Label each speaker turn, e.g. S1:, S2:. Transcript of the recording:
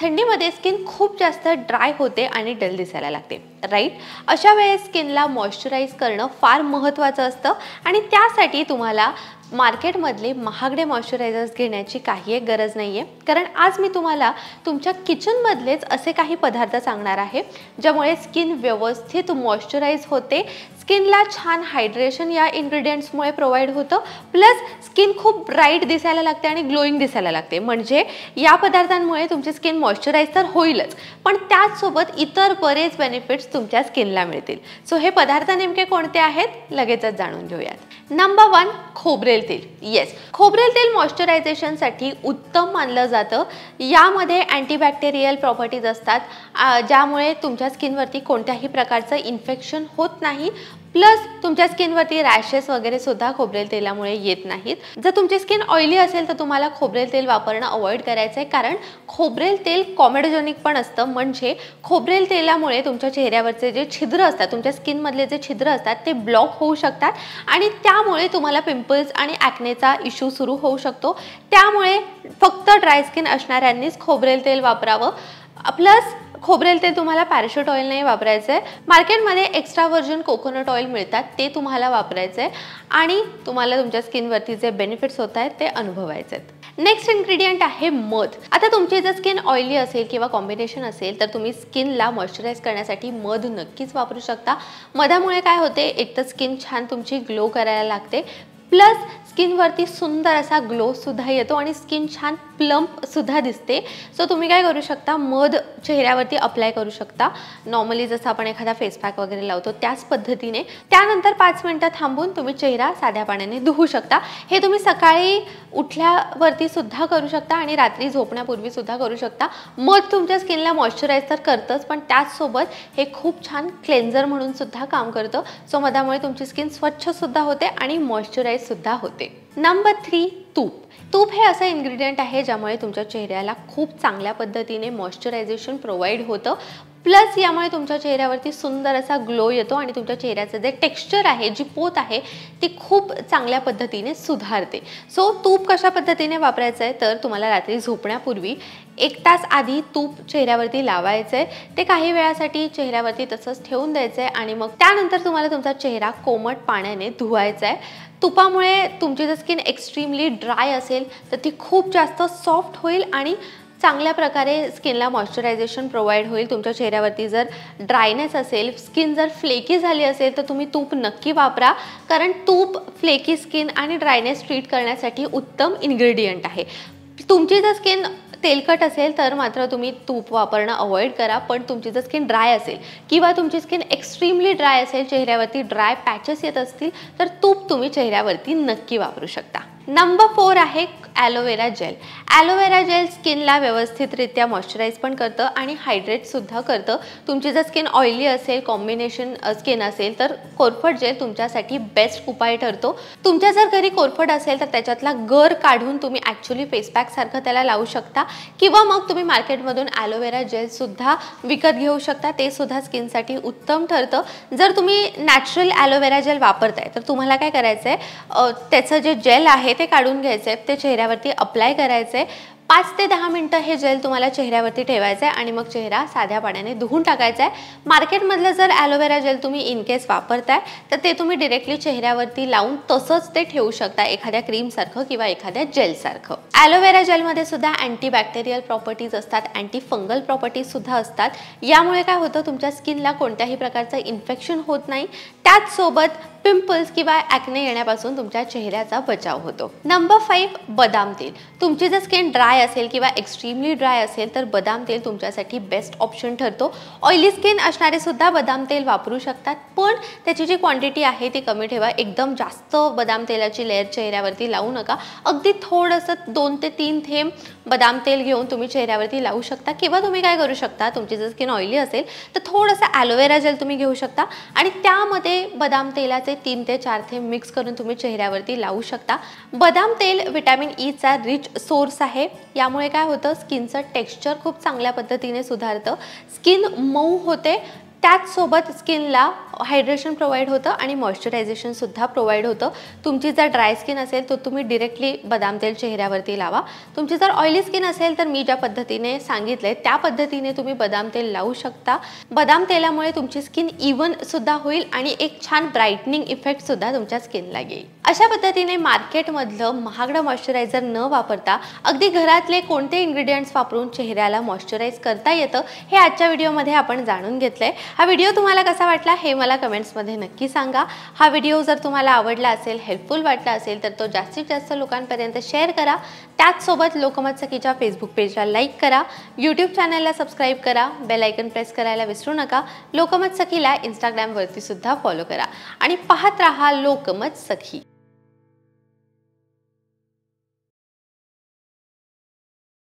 S1: थंडीमध्ये स्किन खूप जास्त ड्राय होते आणि डल दिसायला लागते, राईट? अशा वेळेस स्किनला मॉइश्चराइज करणं फार महत्त्वाचं असतं आणि त्यासाठी तुम्हाला मार्केटमधले महागडे मॉइश्चरायझर्स घेण्याची काही एक गरज नाही आहे, कारण आज मी तुम्हाला तुमच्या किचनमधलेच असे काही पदार्थ सांगणार आहे ज्यामुळे स्किन व्यवस्थित मॉइश्चराइज होते, स्किनला छान हायड्रेशन या इन्ग्रेडियंट्समुळे प्रोव्हाइड होतं, प्लस स्किन खूप ब्राईट दिसायला लागते आणि ग्लोईंग दिसायला लागते। म्हणजे या पदार्थांमुळे तुमची स्किन मॉइश्चराइज तर होईलच, पण त्याचसोबत इतर बरेच बेनिफिट्स तुमच्या स्किनला मिळतील। सो हे पदार्थ नेमके कोणते आहेत लगेचच जाणून घेऊयात। नंबर 1, खोबरेल तेल। येस, खोबरेल तेल मॉइश्चरायझेशनसाठी उत्तम मानलं जातं। यामध्ये अँटीबॅक्टेरियल प्रॉपर्टीज असतात, ज्यामुळे तुमच्या स्किनवरती कोणत्याही प्रकारचं इन्फेक्शन होत नाही, प्लस तुमच्या स्किनवरती रॅशेस वगैरे सुद्धा खोबरेल तेलामुळे येत नाहीत। जर तुमची स्किन ऑइली असेल तर तुम्हाला खोबरेल तेल वापरणं अवॉइड करायचं आहे, कारण खोबरेल तेल कॉमेडोजेनिक पण असतं। म्हणजे खोबरेल तेलामुळे तुमच्या चेहऱ्यावरचे जे छिद्र असतात, तुमच्या स्किनमधले जे छिद्र असतात ते ब्लॉक होऊ शकतात आणि त्यामुळे तुम्हाला पिंपल्स आणि ॲक्नेचा इश्यू सुरू होऊ शकतो। त्यामुळे फक्त ड्राय स्किन असणाऱ्यांनीच खोबरेल तेल वापरावं। प्लस खोबरेल तेल तुम्हाला पॅराशूट ऑइल नाही वापरायचं आहे, मार्केटमध्ये एक्स्ट्रा व्हर्जिन कोकोनट ऑइल मिळतात ते तुम्हाला वापरायचं आहे आणि तुम्हाला तुमच्या स्किनवरती जे बेनिफिट्स होत आहेत ते अनुभवायचे आहेत। नेक्स्ट इन्ग्रेडियंट आहे मध। आता तुमची जर स्किन ऑइली असेल किंवा कॉम्बिनेशन असेल तर तुम्ही स्किनला मॉइश्चराइज करण्यासाठी मध नक्कीच वापरू शकता। मधामुळे काय होते, एक तर स्किन छान तुमची ग्लो करायला लागते, प्लस स्किनवरती सुंदर असा ग्लो सुद्धा येतो आणि स्किन छान प्लम्प सुद्धा दिसते। सो तुम्ही काय करू शकता, मध चेहऱ्यावरती अप्लाय करू शकता, नॉर्मली जसं आपण एखादा फेस पॅक वगैरे लावतो त्याच पद्धतीने। त्यानंतर 5 मिनिटं थांबून तुम्ही चेहरा साध्या पाण्याने धुवू शकता। हे तुम्ही सकाळी उठल्यावरती सुद्धा करू शकता आणि रात्री झोपण्यापूर्वी सुद्धा करू शकता। मध तुमच्या स्किनला मॉइश्चराइज तर करतंच, पण त्याचसोबत हे खूप छान क्लेन्झर म्हणून सुद्धा काम करतं। सो मधामुळे तुमची स्किन स्वच्छ सुद्धा होते आणि मॉइश्चराइज सुद्धा होते। नंबर 3, तूप। तूप हे असं इन्ग्रेडियंट आहे ज्यामुळे तुमच्या चेहऱ्याला खूप चांगल्या पद्धतीने मॉइश्चरायझेशन प्रोव्हाइड होतं, प्लस यामुळे तुमच्या चेहऱ्यावरती सुंदर असा ग्लो येतो आणि तुमच्या चेहऱ्याचं जे टेक्स्चर आहे, जी पोत आहे ती खूप चांगल्या पद्धतीने सुधारते। सो तूप कशा पद्धतीने वापरायचं आहे तर तुम्हाला रात्री झोपण्यापूर्वी 1 तास आधी तूप चेहऱ्यावरती लावायचं आहे, ते काही वेळासाठी चेहऱ्यावरती तसंच ठेवून द्यायचं आहे आणि मग त्यानंतर तुम्हाला तुमचा चेहरा कोमट पाण्याने धुवायचा आहे। तुपामुळे तुमची जर स्किन एक्स्ट्रीमली ड्राय असेल तर ती खूप जास्त सॉफ्ट होईल आणि चांगल्या प्रकारे स्किनला मॉइश्चरायझेशन प्रोव्हाइड होईल। तुमच्या चेहऱ्यावरती जर ड्रायनेस असेल, स्किन जर फ्लेकी झाली असेल तर तुम्ही तूप नक्की वापरा, कारण तूप फ्लेकी स्किन आणि ड्रायनेस ट्रीट करण्यासाठी उत्तम इन्ग्रेडियंट आहे। तुमची जर स्किन तेलकट असेल तर मात्र तुम्ही तूप वापरणं अवॉइड करा, पण तुमची जर स्किन ड्राय असेल किंवा तुमची स्किन एक्स्ट्रीमली ड्राय असेल, चेहऱ्यावरती ड्राय पॅचेस येत असतील तर तूप तुम्ही चेहऱ्यावरती नक्की वापरू शकता। नंबर 4 आहे ॲलोवेरा जेल। ॲलोवेरा जेल स्किनला व्यवस्थितरित्या मॉइश्चराइज पण करतं आणि हायड्रेट सुद्धा करतं। तुमची जर स्किन ऑइली असेल, कॉम्बिनेशन स्किन असेल तर कोरफड जेल तुमच्यासाठी बेस्ट उपाय ठरतो। तुमच्या जर घरी कोरफड असेल तर त्याच्यातला गर काढून तुम्ही ॲक्च्युली फेस पॅक सारखं त्याला लावू शकता किंवा मग तुम्ही मार्केटमधून ॲलोवेरा जेल सुद्धा विकत घेऊ शकता, ते सुद्धा स्किनसाठी उत्तम ठरतं। जर तुम्ही नॅचरल ॲलोवेरा जेल वापरताय तर तुम्हाला काय करायचं आहे, त्याचं जे जेल आहे ते काढून घ्यायचं आहे, ते चेहऱ्यावरती अप्लाय करायचं आहे। 5 ते 10 मिनिटं हे जेल तुम्हाला चेहऱ्यावरती ठेवायचं आहे आणि मग चेहरा साध्या पाण्याने धुवून टाकायचा आहे। मार्केटमधलं जर ॲलोवेरा जेल तुम्ही इन केस वापरताय तर ते तुम्ही डायरेक्टली चेहऱ्यावरती लावून तसंच ते ठेवू शकता, एखाद्या क्रीमसारखं किंवा एखाद्या जेलसारखं। ॲलोवेरा जेलमध्ये सुद्धा अँटीबॅक्टेरियल प्रॉपर्टीज असतात, अँटी फंगल प्रॉपर्टीज सुद्धा असतात। यामुळे काय होतं, तुमच्या स्किनला कोणत्याही प्रकारचं इन्फेक्शन होत नाही, त्याचसोबत पिंपल्स किंवा ॲक्ने येण्यापासून तुमच्या चेहऱ्याचा बचाव होतो। नंबर 5, बदाम तेल। तुमची जर स्किन ड्राय असेल किंवा एक्स्ट्रीमली ड्राय असेल तर बदाम तेल तुमच्यासाठी बेस्ट ऑप्शन ठरतो। ऑइली स्किन असणारे सुद्धा बदाम तेल वापरू शकतात, पण त्याची जी क्वांटिटी आहे ती कमी ठेवा। एकदम जास्त बदाम तेलाची लेयर चेहऱ्यावरती लावू नका, अगदी थोडंसं 2 ते 3 थेंब बदाम तेल घेऊन तुम्ही चेहऱ्यावरती लावू शकता। किंवा तुम्ही काय करू शकता, तुमची जर स्किन ऑइली असेल तर थोडंसं ॲलोवेरा जेल तुम्ही घेऊ शकता आणि त्यामध्ये बदाम तेलाचे 3 ते 4 थेंब मिक्स करून तुम्ही चेहऱ्यावरती लावू शकता। बदाम तेल व्हिटॅमिन ई चा रिच सोर्स आहे, यामुळे काय होतं, स्किनचं टेक्स्चर खूप चांगल्या पद्धतीने सुधारतं, स्किन मऊ होते, त्याचसोबत स्किनला हायड्रेशन प्रोव्हाइड होतं आणि मॉइश्चरायझेशनसुद्धा प्रोव्हाइड होतं. तुमची जर ड्राय स्किन असेल तर तुम्ही डिरेक्टली बदाम तेल चेहऱ्यावरती लावा. तुमची जर ऑइली स्किन असेल तर मी ज्या पद्धतीने सांगितलंय त्या पद्धतीने तुम्ही बदाम तेल लावू शकता. बदाम तेलामुळे तुमची स्किन इव्हनसुद्धा होईल आणि एक छान ब्राईटनिंग इफेक्टसुद्धा तुमच्या स्किनला येईल. अशा पद्धतीने मार्केटमधलं महागडं मॉइश्चरायझर न वापरता अगदी घरातले कोणते इन्ग्रेडियंट्स वापरून चेहऱ्याला मॉइश्चराईज करता येतं हे आजच्या व्हिडिओमध्ये आपण जाणून घेतलंय. हा व्हिडिओ तुम्हाला कसा वाटला हे मला कमेंट्समध्ये नक्की सांगा. हा व्हिडिओ जर तुम्हाला आवडला असेल, हेल्पफुल वाटला असेल तर तो जास्तीत जास्त लोकांपर्यंत शेअर करा. त्याचसोबत लोकमत सखीच्या फेसबुक पेजला लाईक करा, यूट्यूब चॅनलला सबस्क्राईब करा, बेल आयकन प्रेस करायला विसरू नका. लोकमत सखीला इंस्टाग्रामवरती सुद्धा फॉलो करा आणि पाहत राहा लोकमत सखी.